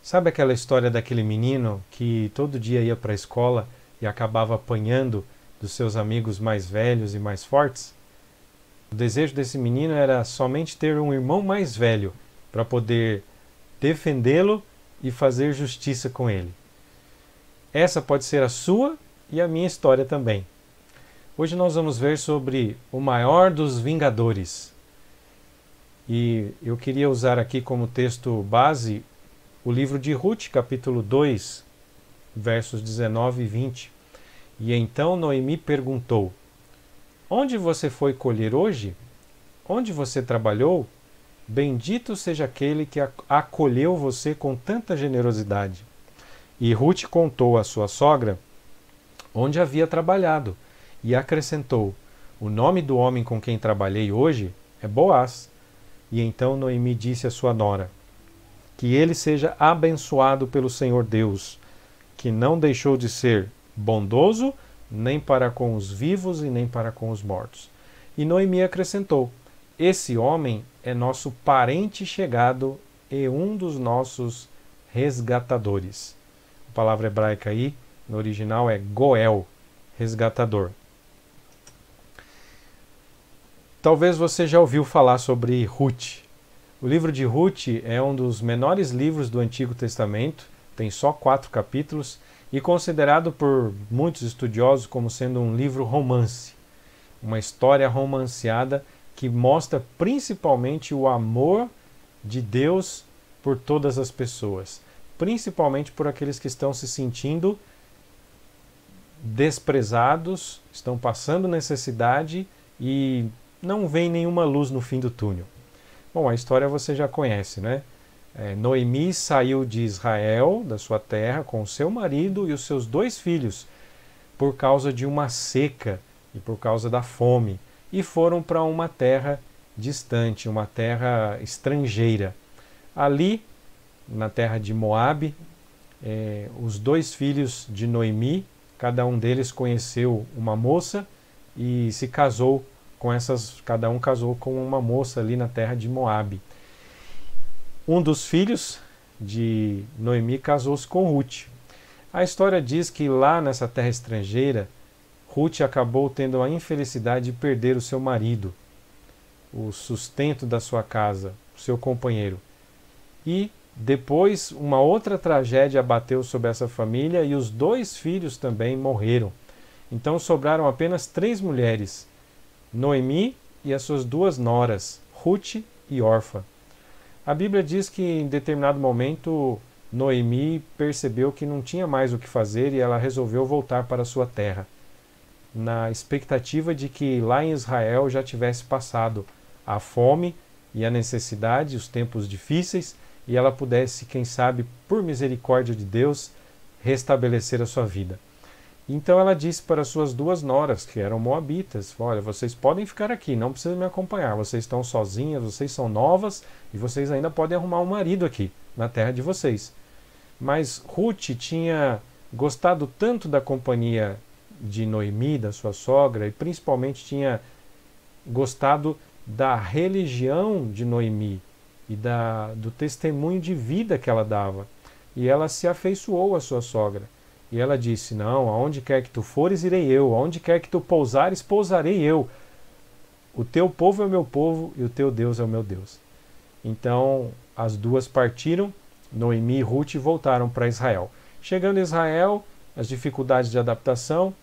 Sabe aquela história daquele menino que todo dia ia para a escola e acabava apanhando dos seus amigos mais velhos e mais fortes? O desejo desse menino era somente ter um irmão mais velho para poder defendê-lo e fazer justiça com ele. Essa pode ser a sua e a minha história também. Hoje nós vamos ver sobre o maior dos Vingadores. E eu queria usar aqui como texto base o livro de Ruth, capítulo 2, versos 19 e 20. E então Noemi perguntou: Onde você foi colher hoje? Onde você trabalhou? Bendito seja aquele que acolheu você com tanta generosidade. E Ruth contou à sua sogra onde havia trabalhado e acrescentou: O nome do homem com quem trabalhei hoje é Boaz. E então Noemi disse à sua nora: Que ele seja abençoado pelo Senhor Deus, que não deixou de ser bondoso nem para com os vivos e nem para com os mortos. E Noemi acrescentou: Esse homem é nosso parente chegado e um dos nossos resgatadores. A palavra hebraica aí, no original, é Goel, resgatador. Talvez você já ouviu falar sobre Ruth. O livro de Ruth é um dos menores livros do Antigo Testamento, tem só 4 capítulos e considerado por muitos estudiosos como sendo um livro romance, uma história romanceada que mostra principalmente o amor de Deus por todas as pessoas, principalmente por aqueles que estão se sentindo desprezados, estão passando necessidade e não vem nenhuma luz no fim do túnel. Bom, a história você já conhece, né? Noemi saiu de Israel, da sua terra, com o seu marido e os seus 2 filhos, por causa de uma seca e por causa da fome, e foram para uma terra distante, uma terra estrangeira. Ali, na terra de Moabe, os 2 filhos de Noemi, cada um deles conheceu uma moça e se casou com essas, cada um casou com uma moça ali na terra de Moabe. Um dos filhos de Noemi casou-se com Ruth. A história diz que lá nessa terra estrangeira, Ruth acabou tendo a infelicidade de perder o seu marido, o sustento da sua casa, o seu companheiro. E depois uma outra tragédia abateu sobre essa família e os 2 filhos também morreram. Então sobraram apenas 3 mulheres, Noemi e as suas 2 noras, Ruth e Orfa. A Bíblia diz que em determinado momento Noemi percebeu que não tinha mais o que fazer e ela resolveu voltar para a sua terra, na expectativa de que lá em Israel já tivesse passado a fome e a necessidade, os tempos difíceis, e ela pudesse, quem sabe, por misericórdia de Deus, restabelecer a sua vida. Então ela disse para suas 2 noras, que eram moabitas: Olha, vocês podem ficar aqui, não precisam me acompanhar, vocês estão sozinhas, vocês são novas e vocês ainda podem arrumar um marido aqui, na terra de vocês. Mas Ruth tinha gostado tanto da companhia de Noemi, da sua sogra, e principalmente tinha gostado da religião de Noemi e do testemunho de vida que ela dava. E ela se afeiçoou à sua sogra. E ela disse: Não, aonde quer que tu fores, irei eu. Aonde quer que tu pousares, pousarei eu. O teu povo é o meu povo e o teu Deus é o meu Deus. Então, as 2 partiram, Noemi e Ruth, voltaram para Israel. Chegando em Israel, as dificuldades de adaptação,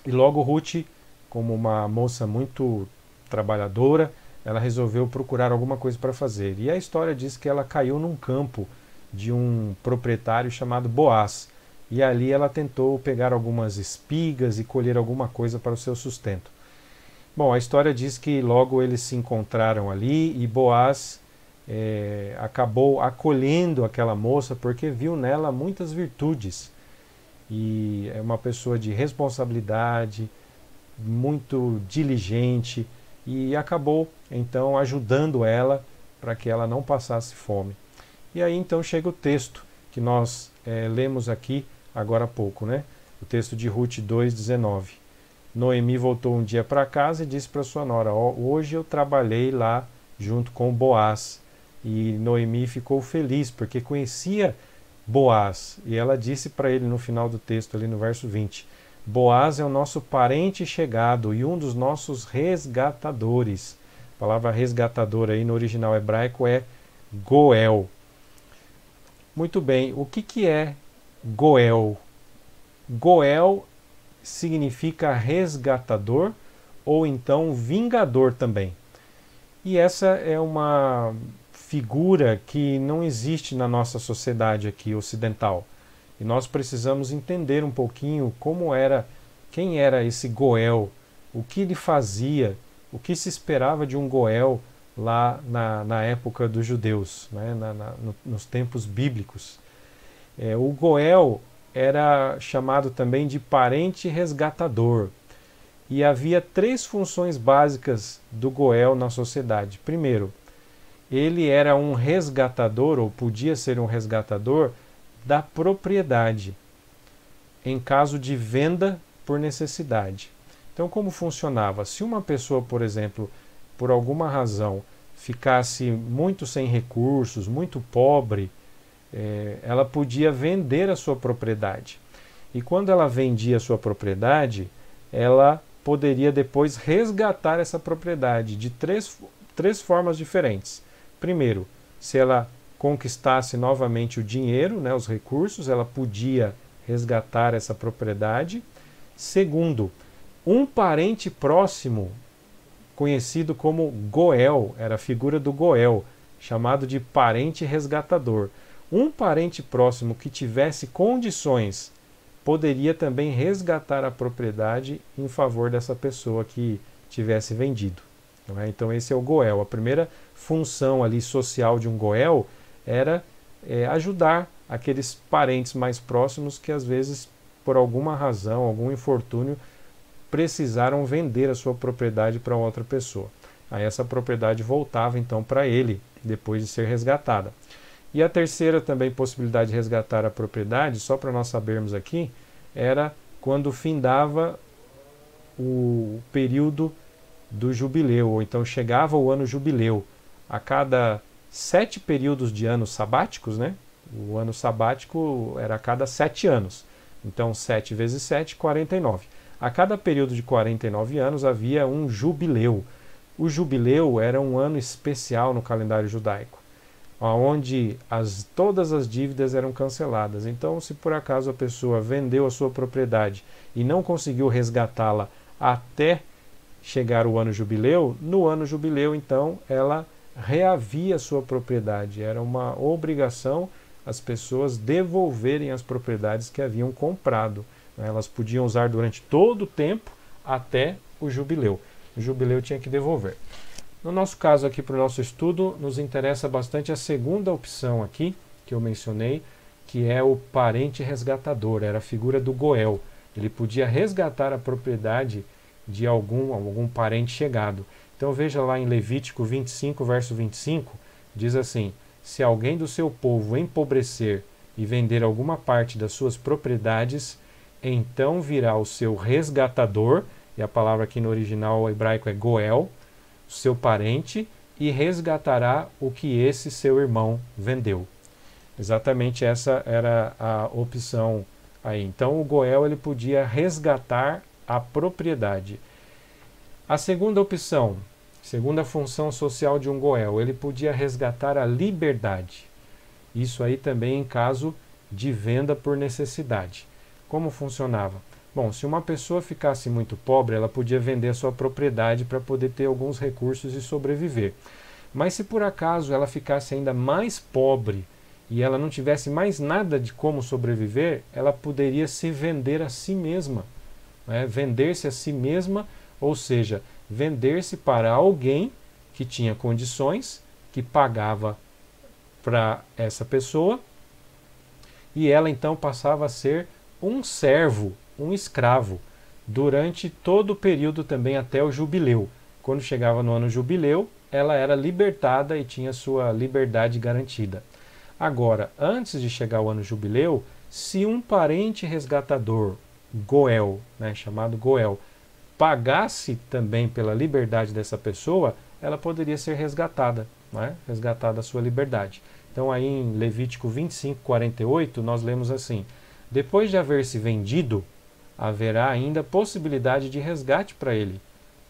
e logo Ruth, como uma moça muito trabalhadora, ela resolveu procurar alguma coisa para fazer. E a história diz que ela caiu num campo de um proprietário chamado Boaz. E ali ela tentou pegar algumas espigas e colher alguma coisa para o seu sustento. Bom, a história diz que logo eles se encontraram ali e Boaz acabou acolhendo aquela moça porque viu nela muitas virtudes. E é uma pessoa de responsabilidade, muito diligente, e acabou então ajudando ela para que ela não passasse fome. E aí então chega o texto que nós lemos aqui agora há pouco, né? O texto de Ruth 2,19. Noemi voltou um dia para casa e disse para sua nora: Hoje eu trabalhei lá junto com Boaz. E Noemi ficou feliz, porque conhecia Boaz. E ela disse para ele no final do texto, ali no verso 20, Boaz é o nosso parente chegado e um dos nossos resgatadores. A palavra resgatador aí no original hebraico é Goel. Muito bem, o que é Goel? Goel significa resgatador ou então vingador também. E essa é uma figura que não existe na nossa sociedade aqui ocidental. E nós precisamos entender um pouquinho quem era esse Goel, o que ele fazia, o que se esperava de um Goel lá na época dos judeus, né, nos tempos bíblicos. O Goel era chamado também de parente resgatador. E havia 3 funções básicas do Goel na sociedade. Primeiro, ele era um resgatador, ou podia ser um resgatador, da propriedade, em caso de venda por necessidade. Então, como funcionava? Se uma pessoa, por exemplo, por alguma razão, ficasse muito sem recursos, muito pobre, ela podia vender a sua propriedade. E quando ela vendia a sua propriedade, ela poderia depois resgatar essa propriedade de três formas diferentes. Primeiro, se ela conquistasse novamente o dinheiro, né, os recursos, ela podia resgatar essa propriedade. Segundo, um parente próximo, conhecido como Goel, era a figura do Goel, chamado de parente resgatador. Um parente próximo que tivesse condições poderia também resgatar a propriedade em favor dessa pessoa que tivesse vendido. Não é? Então esse é o Goel. A primeira função ali social de um Goel era ajudar aqueles parentes mais próximos que às vezes, por alguma razão, algum infortúnio, precisaram vender a sua propriedade para outra pessoa. Aí essa propriedade voltava então para ele, depois de ser resgatada. E a terceira também possibilidade de resgatar a propriedade, só para nós sabermos aqui, era quando findava o período do jubileu, ou então chegava o ano jubileu. A cada 7 períodos de anos sabáticos, né? O ano sabático era a cada 7 anos. Então 7 vezes 7, 49. A cada período de 49 anos havia um jubileu. O jubileu era um ano especial no calendário judaico, onde todas as dívidas eram canceladas. Então, se por acaso a pessoa vendeu a sua propriedade e não conseguiu resgatá-la até chegar o ano jubileu, no ano jubileu, então, ela reavia a sua propriedade. Era uma obrigação as pessoas devolverem as propriedades que haviam comprado. Elas podiam usar durante todo o tempo até o jubileu. O jubileu tinha que devolver. No nosso caso aqui, para o nosso estudo, nos interessa bastante a segunda opção aqui, que eu mencionei, que é o parente resgatador, era a figura do Goel. Ele podia resgatar a propriedade de algum parente chegado. Então veja lá em Levítico 25, verso 25, diz assim: se alguém do seu povo empobrecer e vender alguma parte das suas propriedades, então virá o seu resgatador, e a palavra aqui no original hebraico é Goel, seu parente, e resgatará o que esse seu irmão vendeu. Exatamente essa era a opção aí. Então o Goel ele podia resgatar a propriedade. A segunda opção, segunda função social de um Goel, ele podia resgatar a liberdade. Isso aí também em caso de venda por necessidade. Como funcionava? Bom, se uma pessoa ficasse muito pobre, ela podia vender a sua propriedade para poder ter alguns recursos e sobreviver. Mas se por acaso ela ficasse ainda mais pobre e ela não tivesse mais nada de como sobreviver, ela poderia se vender a si mesma. Né? Vender-se a si mesma, ou seja, vender-se para alguém que tinha condições, que pagava para essa pessoa, e ela então passava a ser um servo, um escravo, durante todo o período também até o jubileu. Quando chegava no ano jubileu, ela era libertada e tinha sua liberdade garantida. Agora, antes de chegar o ano jubileu, se um parente resgatador, Goel, né, chamado Goel, pagasse também pela liberdade dessa pessoa, ela poderia ser resgatada. né? Resgatar da sua liberdade. Então aí em Levítico 25:48 nós lemos assim: depois de haver se vendido, haverá ainda possibilidade de resgate para ele.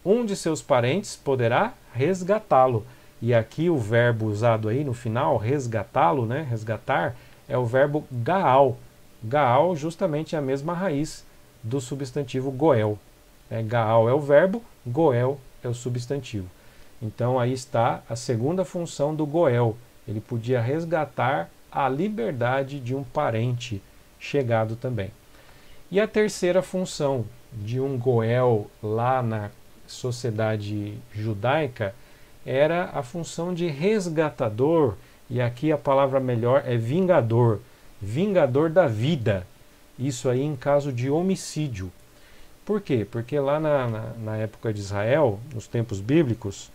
Um de seus parentes poderá resgatá-lo. E aqui o verbo usado aí no final, resgatá-lo, né? Resgatar, é o verbo gaal. Gaal justamente é a mesma raiz do substantivo goel. Gaal é o verbo, goel é o substantivo. Então aí está a segunda função do goel. Ele podia resgatar a liberdade de um parente chegado também. E a terceira função de um goel lá na sociedade judaica era a função de resgatador, e aqui a palavra melhor é vingador, vingador da vida. Isso aí em caso de homicídio. Por quê? Porque lá na época de Israel, nos tempos bíblicos,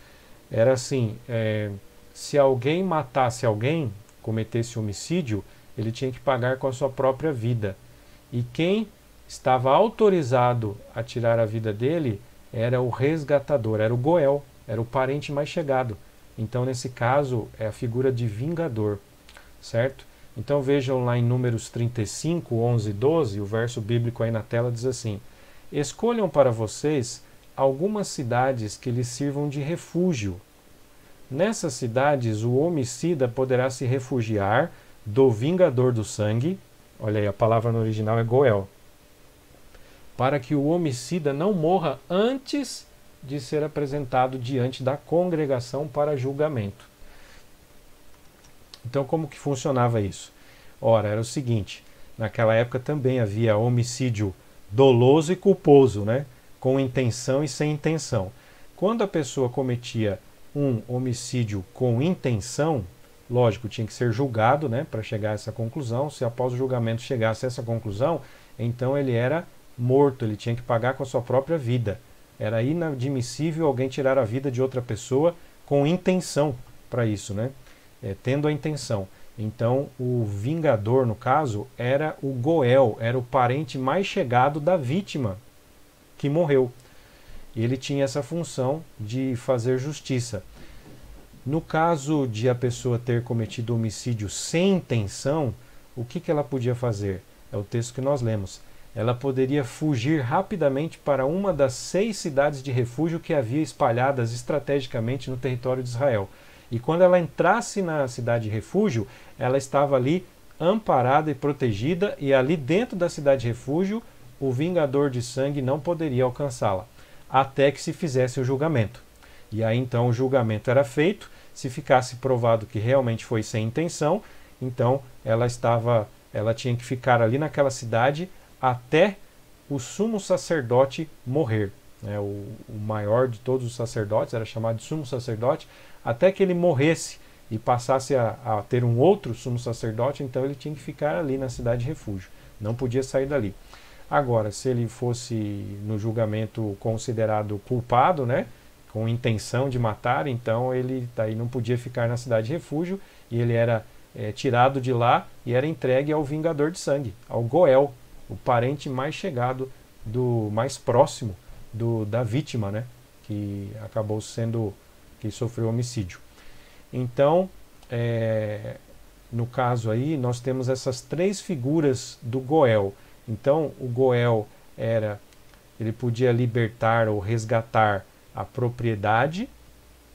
era assim, se alguém matasse alguém, cometesse homicídio, ele tinha que pagar com a sua própria vida. E quem estava autorizado a tirar a vida dele era o resgatador, era o goel, era o parente mais chegado. Então, nesse caso, é a figura de vingador, certo? Então, vejam lá em Números 35, 11 e 12, o verso bíblico aí na tela diz assim: escolham para vocês algumas cidades que lhes sirvam de refúgio. Nessas cidades, o homicida poderá se refugiar do vingador do sangue, olha aí, a palavra no original é goel, para que o homicida não morra antes de ser apresentado diante da congregação para julgamento. Então, como que funcionava isso? Ora, era o seguinte, naquela época também havia homicídio doloso e culposo, né? Com intenção e sem intenção. Quando a pessoa cometia um homicídio com intenção, lógico, tinha que ser julgado, né, para chegar a essa conclusão. Se após o julgamento chegasse a essa conclusão, então ele era morto, ele tinha que pagar com a sua própria vida. Era inadmissível alguém tirar a vida de outra pessoa com intenção para isso, né? Tendo a intenção. Então, o vingador, no caso, era o goel, era o parente mais chegado da vítima que morreu. E ele tinha essa função de fazer justiça. No caso de a pessoa ter cometido homicídio sem intenção, o que ela podia fazer? É o texto que nós lemos. Ela poderia fugir rapidamente para uma das 6 cidades de refúgio que havia espalhadas estrategicamente no território de Israel. E quando ela entrasse na cidade de refúgio, ela estava ali amparada e protegida, e ali dentro da cidade de refúgio, o vingador de sangue não poderia alcançá-la, até que se fizesse o julgamento. E aí então o julgamento era feito, se ficasse provado que realmente foi sem intenção, então ela tinha que ficar ali naquela cidade até o sumo sacerdote morrer. O maior de todos os sacerdotes era chamado de sumo sacerdote, até que ele morresse e passasse a ter um outro sumo sacerdote, então ele tinha que ficar ali na cidade de refúgio, não podia sair dali. Agora, se ele fosse no julgamento considerado culpado, né, com intenção de matar, então ele daí não podia ficar na cidade de refúgio, e ele era tirado de lá e era entregue ao vingador de sangue, ao goel, o parente mais chegado, mais próximo da vítima, né, que acabou que sofreu homicídio. Então, no caso aí, nós temos essas 3 figuras do goel. Então, o goel ele podia libertar ou resgatar a propriedade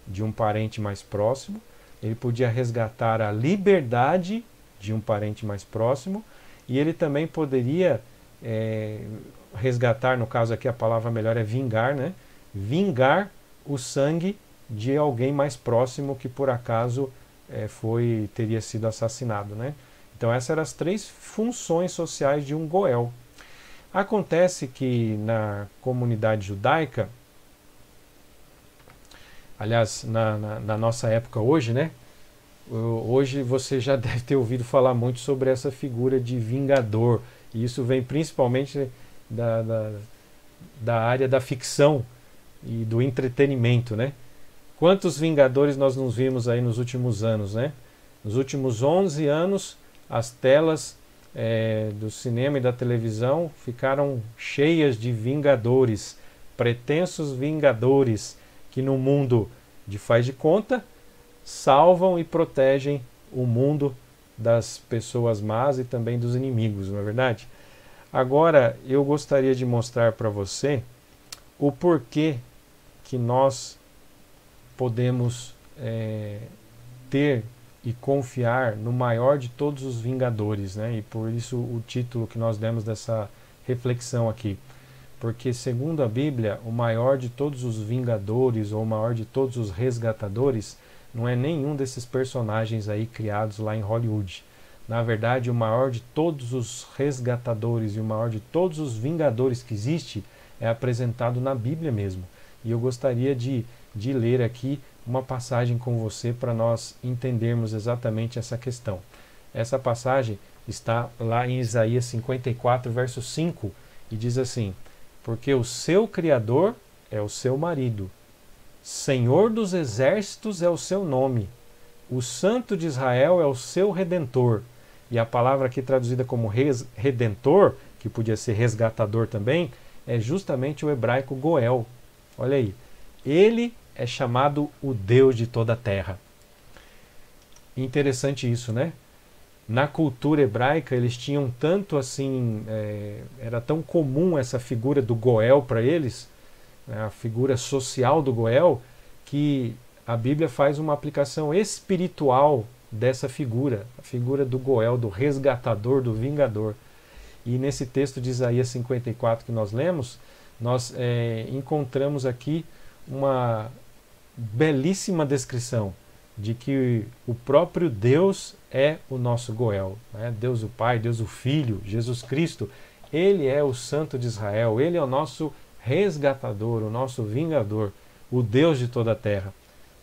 de um parente mais próximo, ele podia resgatar a liberdade de um parente mais próximo, e ele também poderia resgatar, no caso aqui a palavra melhor é vingar, né? Vingar o sangue de alguém mais próximo que por acaso teria sido assassinado, né? Então essas eram as 3 funções sociais de um goel. Acontece que na comunidade judaica, aliás, na nossa época hoje, né? Hoje você já deve ter ouvido falar muito sobre essa figura de vingador. E isso vem principalmente da área da ficção e do entretenimento, né? Quantos vingadores nós nos vimos aí nos últimos anos, né? Nos últimos 11 anos, as telas do cinema e da televisão ficaram cheias de vingadores, pretensos vingadores, que no mundo de faz de conta salvam e protegem o mundo das pessoas más e também dos inimigos, não é verdade? Agora, eu gostaria de mostrar para você o porquê que nós podemos ter e confiar no maior de todos os vingadores, né? E por isso o título que nós demos dessa reflexão aqui. Porque, segundo a Bíblia, o maior de todos os vingadores ou o maior de todos os resgatadores não é nenhum desses personagens aí criados lá em Hollywood. Na verdade, o maior de todos os resgatadores e o maior de todos os vingadores que existe é apresentado na Bíblia mesmo. E eu gostaria de ler aqui uma passagem com você para nós entendermos exatamente essa questão. Essa passagem está lá em Isaías 54, verso 5, e diz assim: porque o seu Criador é o seu marido, Senhor dos exércitos é o seu nome, o Santo de Israel é o seu Redentor. E a palavra aqui traduzida como Redentor, que podia ser resgatador também, é justamente o hebraico Goel. Olha aí, ele é chamado o Deus de toda a terra. Interessante isso, né? Na cultura hebraica eles tinham tanto assim, era tão comum essa figura do Goel para eles, né, a figura social do Goel, que a Bíblia faz uma aplicação espiritual dessa figura, a figura do Goel, do resgatador, do vingador. E nesse texto de Isaías 54 que nós lemos, nós encontramos aqui uma belíssima descrição de que o próprio Deus é o nosso Goel, né? Deus o Pai, Deus o Filho, Jesus Cristo, ele é o Santo de Israel, ele é o nosso resgatador, o nosso vingador, o Deus de toda a terra.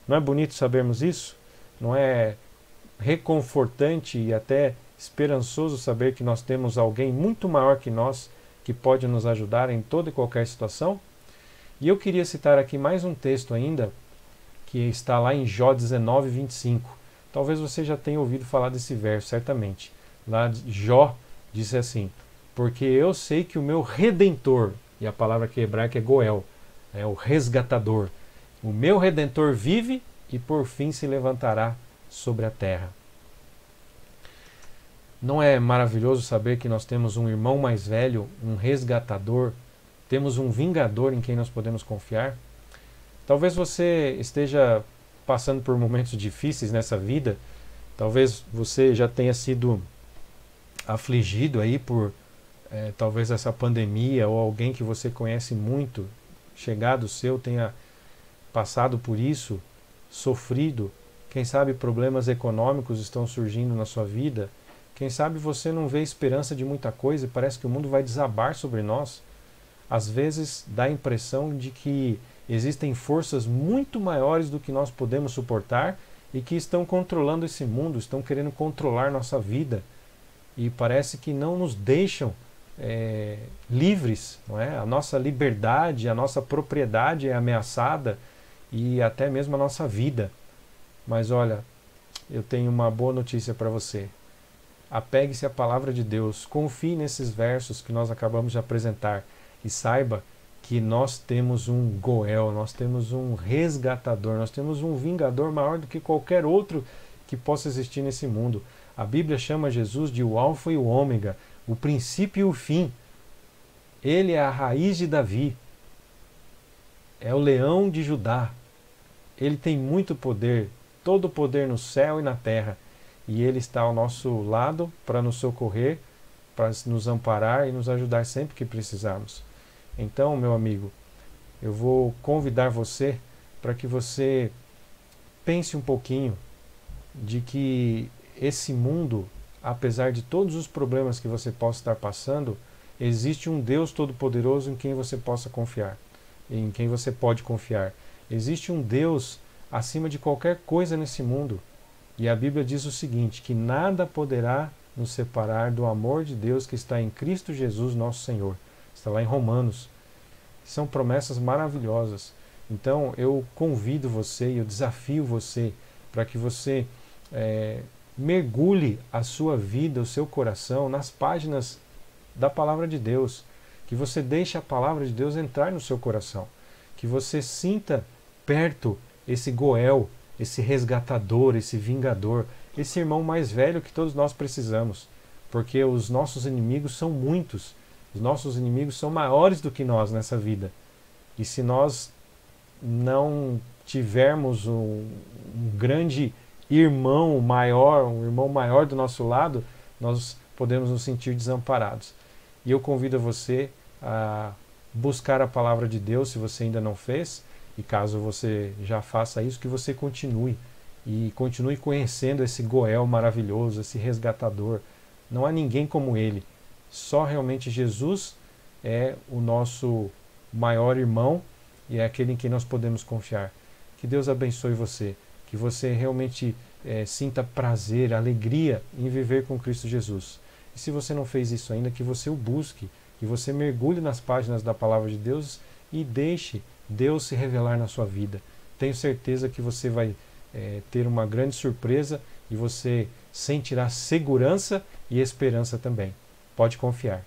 Não é bonito sabermos isso? Não é reconfortante e até esperançoso saber que nós temos alguém muito maior que nós que pode nos ajudar em toda e qualquer situação? E eu queria citar aqui mais um texto ainda, que está lá em Jó 19, 25. Talvez você já tenha ouvido falar desse verso, certamente. Lá Jó disse assim: porque eu sei que o meu Redentor, e a palavra aqui hebraica é Goel, é o resgatador, o meu Redentor vive e por fim se levantará sobre a terra. Não é maravilhoso saber que nós temos um irmão mais velho, um resgatador, temos um vingador em quem nós podemos confiar? Talvez você esteja passando por momentos difíceis nessa vida, talvez você já tenha sido afligido aí por talvez essa pandemia, ou alguém que você conhece muito, chegado seu, tenha passado por isso, sofrido. Quem sabe problemas econômicos estão surgindo na sua vida, quem sabe você não vê esperança de muita coisa e parece que o mundo vai desabar sobre nós. Às vezes dá a impressão de que existem forças muito maiores do que nós podemos suportar e que estão controlando esse mundo, estão querendo controlar nossa vida e parece que não nos deixam livres, não é? A nossa liberdade, a nossa propriedade é ameaçada e até mesmo a nossa vida. Mas olha, eu tenho uma boa notícia para você. Apegue-se à palavra de Deus, confie nesses versos que nós acabamos de apresentar e saiba que nós temos um Goel, nós temos um resgatador, nós temos um vingador maior do que qualquer outro que possa existir nesse mundo. A Bíblia chama Jesus de o Alfa e o Ômega, o princípio e o fim. Ele é a raiz de Davi, é o leão de Judá. Ele tem muito poder, todo o poder no céu e na terra, e ele está ao nosso lado para nos socorrer, para nos amparar e nos ajudar sempre que precisarmos. Então, meu amigo, eu vou convidar você para que você pense um pouquinho de que esse mundo, apesar de todos os problemas que você possa estar passando, existe um Deus Todo-Poderoso em quem você possa confiar, em quem você pode confiar. Existe um Deus acima de qualquer coisa nesse mundo. E a Bíblia diz o seguinte, que nada poderá nos separar do amor de Deus que está em Cristo Jesus, nosso Senhor. Está lá em Romanos. São promessas maravilhosas. Então eu convido você e eu desafio você para que você mergulhe a sua vida, o seu coração nas páginas da Palavra de Deus. Que você deixe a Palavra de Deus entrar no seu coração. Que você sinta perto esse Goel, esse resgatador, esse vingador, esse irmão mais velho que todos nós precisamos, porque os nossos inimigos são muitos, os nossos inimigos são maiores do que nós nessa vida. E se nós não tivermos um grande irmão maior, um irmão maior do nosso lado, nós podemos nos sentir desamparados. E eu convido você a buscar a palavra de Deus, se você ainda não fez, e caso você já faça isso, que você continue, e continue conhecendo esse Goel maravilhoso, esse resgatador. Não há ninguém como ele, só realmente Jesus é o nosso maior irmão e é aquele em quem nós podemos confiar. Que Deus abençoe você, que você realmente sinta prazer, alegria em viver com Cristo Jesus. E se você não fez isso ainda, que você o busque, que você mergulhe nas páginas da Palavra de Deus e deixe Deus se revelar na sua vida. Tenho certeza que você vai ter uma grande surpresa e você sentirá segurança e esperança também. Pode confiar.